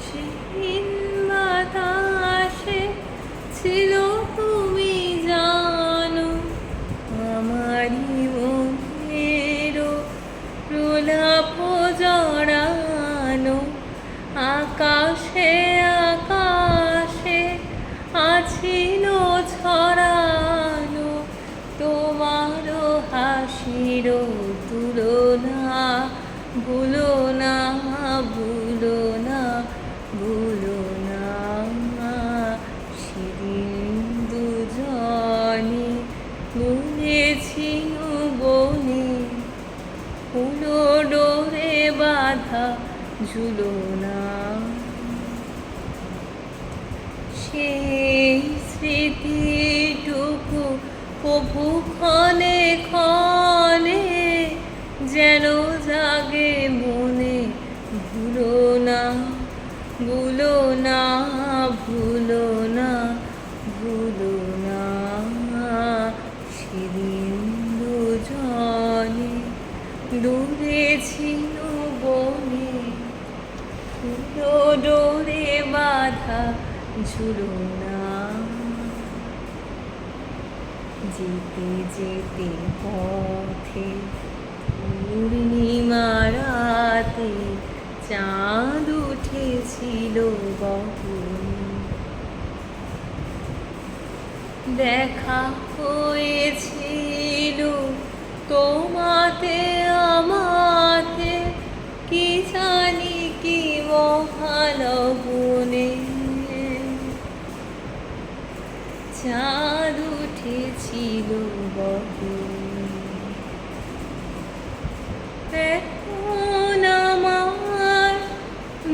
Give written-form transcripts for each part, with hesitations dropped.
সেদিন বাতাসে ছিল তুমি জানো, আমারই মনেরও প্রলাপ জড়ানো। আকাশে আকাশে আছিল ছড়ানো তোমারও হাসির তুলনা। ভুলো না, ভুলো না, ভুলো না, সেদিন দুজনে ঘুরেছি বনে, ফুলো ডোরে বাঁধা ঝুলনা। সেই স্মৃতিটুকু প্রভু ক্ষণে ক্ষণে যেন জাগে মনে। ভুলো না, ভুলো না, ভুলো না, ভুলো না, সেদিন দুজনে দূরে ছিল বনে, ফুলো ডোরে বাঁধা ঝুলনা। যেতে যেতে পথে পূর্ণিমা রাতে চাঁদ উঠেছিল বহু, দেখা হয়েছিল তোমাতে আমাতে, কি জানি কি মহালবনে। চাঁদ উঠেছিল বহু, এখন আমার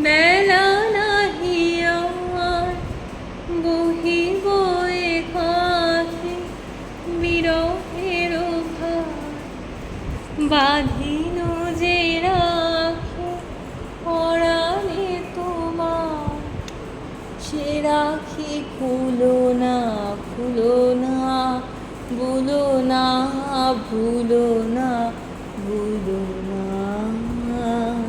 বেলা নাহি আর, বহিব এখানে বিরহের ভার। বাঁধিন যে রাখে পরাণে তোমার, সে রাখি খুলো না, খুলো না, ভুলো না, ভুলো না।